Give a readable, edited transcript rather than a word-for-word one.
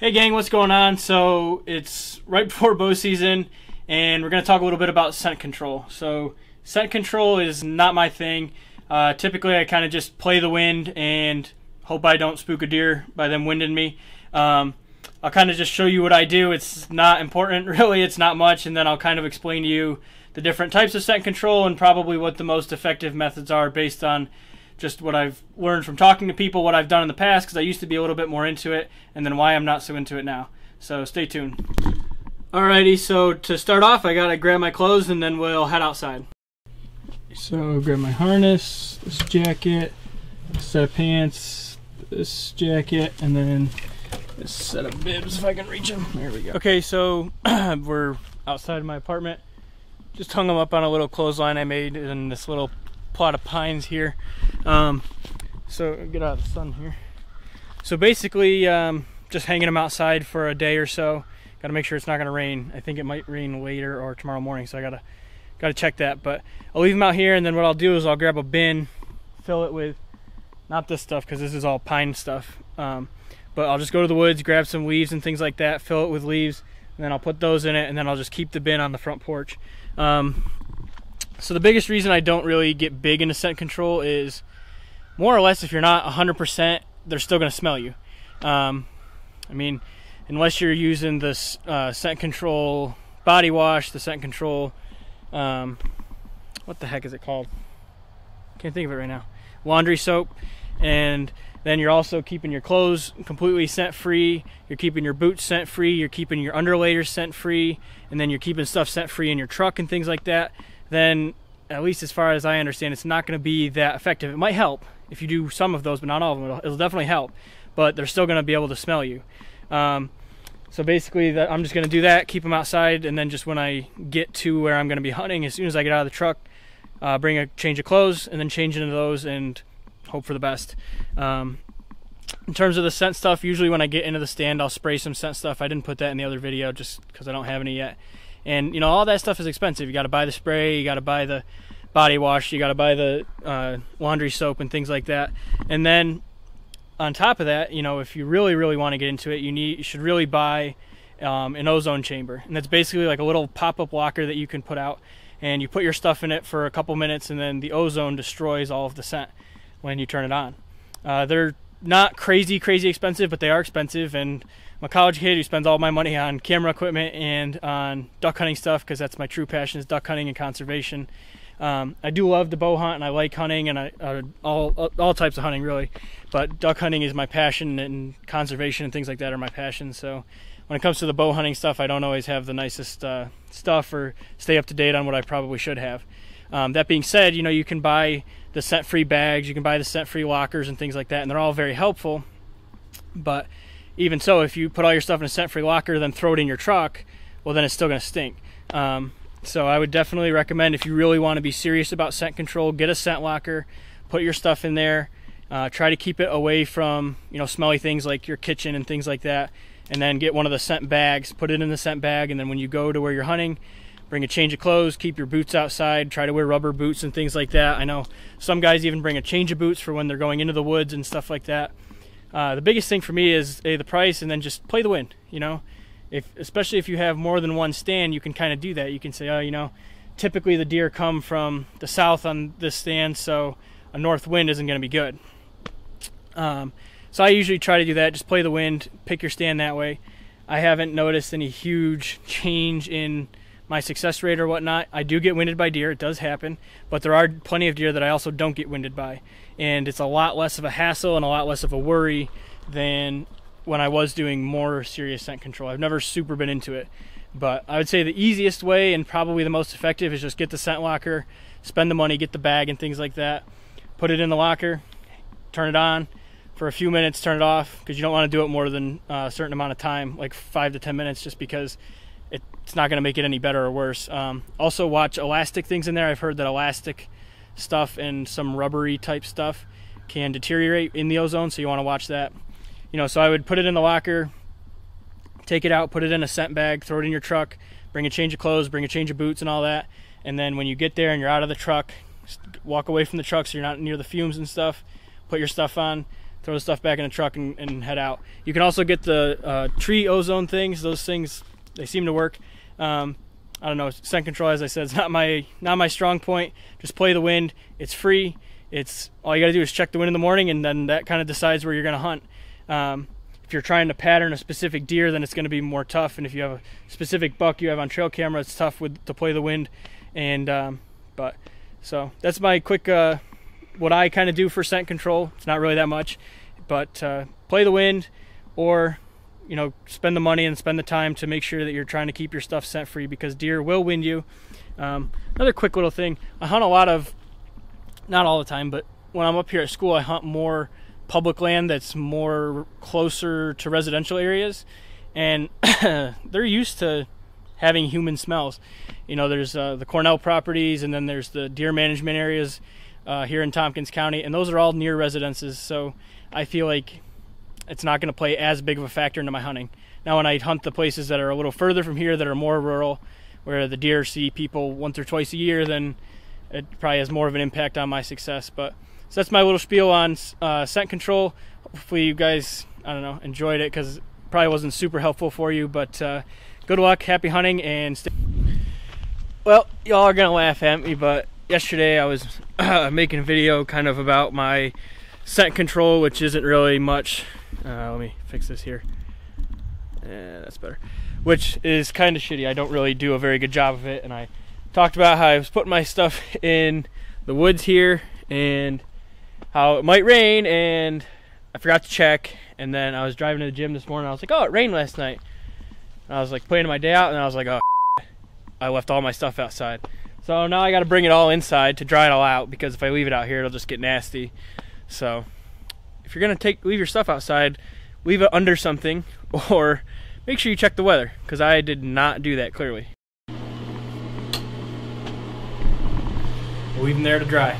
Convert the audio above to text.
Hey gang, what's going on? So it's right before bow season and we're going to talk a little bit about scent control. So scent control is not my thing. Typically I kind of just play the wind and hope I don't spook a deer by them winding me. I'll kind of just show you what I do. It's not important really, it's not much, and then I'll kind of explain to you the different types of scent control and probably what the most effective methods are based on just what I've learned from talking to people, what I've done in the past, because I used to be a little bit more into it, and then why I'm not so into it now. So stay tuned. Alrighty, so to start off, I gotta grab my clothes and then we'll head outside. So grab my harness, this jacket, this set of pants, this jacket, and then this set of bibs if I can reach them. There we go. Okay, so we're outside my apartment. Just hung them up on a little clothesline I made in this little plot of pines here. So get out of the sun here. So basically just hanging them outside for a day or so. Got to make sure it's not going to rain. I think it might rain later or tomorrow morning, so I gotta check that. But I'll leave them out here, and then what I'll do is I'll grab a bin, fill it with not this stuff because this is all pine stuff, but I'll just go to the woods, grab some leaves and things like that, fill it with leaves, and then I'll put those in it, and then I'll just keep the bin on the front porch. So the biggest reason I don't really get big into scent control is more or less if you're not 100%, they're still going to smell you. I mean, unless you're using this scent control body wash, the scent control, what the heck is it called? Can't think of it right now. Laundry soap, and then you're also keeping your clothes completely scent free, you're keeping your boots scent free, you're keeping your underlayers scent free, and then you're keeping stuff scent free in your truck and things like that, then at least as far as I understand, it's not going to be that effective. It might help if you do some of those, but not all of them. It'll definitely help, but they're still going to be able to smell you. So basically I'm just going to do that, keep them outside, and then just when I get to where I'm going to be hunting, as soon as I get out of the truck, bring a change of clothes and then change into those and hope for the best. In terms of the scent stuff, usually when I get into the stand, I'll spray some scent stuff. I didn't put that in the other video just because I don't have any yet. And, you know, all that stuff is expensive. You got to buy the spray, you got to buy the body wash, you got to buy the laundry soap and things like that. And then on top of that, you know, if you really want to get into it, you should really buy an ozone chamber. And that's basically like a little pop-up locker that you can put out, and you put your stuff in it for a couple minutes, and then the ozone destroys all of the scent when you turn it on. They're not crazy expensive, but they are expensive, and I'm a college kid who spends all my money on camera equipment and on duck hunting stuff because that's my true passion, is duck hunting and conservation. I do love to bow hunt, and I like hunting, and all types of hunting really, but duck hunting is my passion, and conservation and things like that are my passion. So when it comes to the bow hunting stuff, I don't always have the nicest stuff or stay up to date on what I probably should have. That being said, you know, you can buy the scent-free bags, you can buy the scent-free lockers and things like that, and they're all very helpful. But even so, if you put all your stuff in a scent-free locker, then throw it in your truck, well, then it's still going to stink. So I would definitely recommend, if you really want to be serious about scent control, get a scent locker, put your stuff in there, try to keep it away from, you know, smelly things like your kitchen and things like that, and then get one of the scent bags, put it in the scent bag, and then when you go to where you're hunting, bring a change of clothes, keep your boots outside, try to wear rubber boots and things like that. I know some guys even bring a change of boots for when they're going into the woods and stuff like that. The biggest thing for me is the price, and then just play the wind, you know. Especially if you have more than one stand, you can kind of do that. You can say, oh, you know, typically the deer come from the south on this stand, so a north wind isn't going to be good. So I usually try to do that, just play the wind, pick your stand that way. I haven't noticed any huge change in my success rate or whatnot. I do get winded by deer, it does happen, but there are plenty of deer that I also don't get winded by, and it's a lot less of a hassle and a lot less of a worry than when I was doing more serious scent control. I've never super been into it, but I would say the easiest way and probably the most effective is just get the scent locker, spend the money, get the bag and things like that, put it in the locker, turn it on for a few minutes, turn it off, because you don't want to do it more than a certain amount of time, like 5 to 10 minutes, just because it's not going to make it any better or worse. Also watch elastic things in there. I've heard that elastic stuff and some rubbery type stuff can deteriorate in the ozone, so you want to watch that. You know, so I would put it in the locker, take it out, put it in a scent bag, throw it in your truck, bring a change of clothes, bring a change of boots and all that, and then when you get there and you're out of the truck, walk away from the truck so you're not near the fumes and stuff, put your stuff on, throw the stuff back in the truck and head out. You can also get the tree ozone things. Those things, they seem to work. I don't know, scent control, as I said, is not my strong point. Just play the wind. It's free. It's all you got to do is check the wind in the morning, and then that kind of decides where you're going to hunt. If you're trying to pattern a specific deer, then it's going to be more tough. And if you have a specific buck you have on trail camera, it's tough to play the wind. And so that's my quick what I kind of do for scent control. It's not really that much, but play the wind, or spend the money and spend the time to make sure that you're trying to keep your stuff scent free, because deer will wind you. Another quick little thing, I hunt a lot of, not all the time, but when I'm up here at school, I hunt more public land that's more closer to residential areas, and they're used to having human smells. There's the Cornell properties, and then there's the deer management areas here in Tompkins County, and those are all near residences, so I feel like it's not going to play as big of a factor into my hunting. Now when I hunt the places that are a little further from here, that are more rural, where the deer see people once or twice a year, then it probably has more of an impact on my success. But so that's my little spiel on scent control. Hopefully you guys, enjoyed it, because it probably wasn't super helpful for you. But good luck, happy hunting, and well, y'all are gonna laugh at me, but yesterday I was making a video kind of about my scent control, which isn't really much. Let me fix this here. Yeah, that's better. Which is kind of shitty. I don't really do a very good job of it, and I talked about how I was putting my stuff in the woods here, and how it might rain, and I forgot to check. And then I was driving to the gym this morning, I was like, oh, it rained last night. And I was like planning my day out, and I was like, oh, I left all my stuff outside. So now I got to bring it all inside to dry it all out, because if I leave it out here, it'll just get nasty. So if you're gonna leave your stuff outside, leave it under something, or make sure you check the weather, because I did not do that clearly. Leave them there to dry.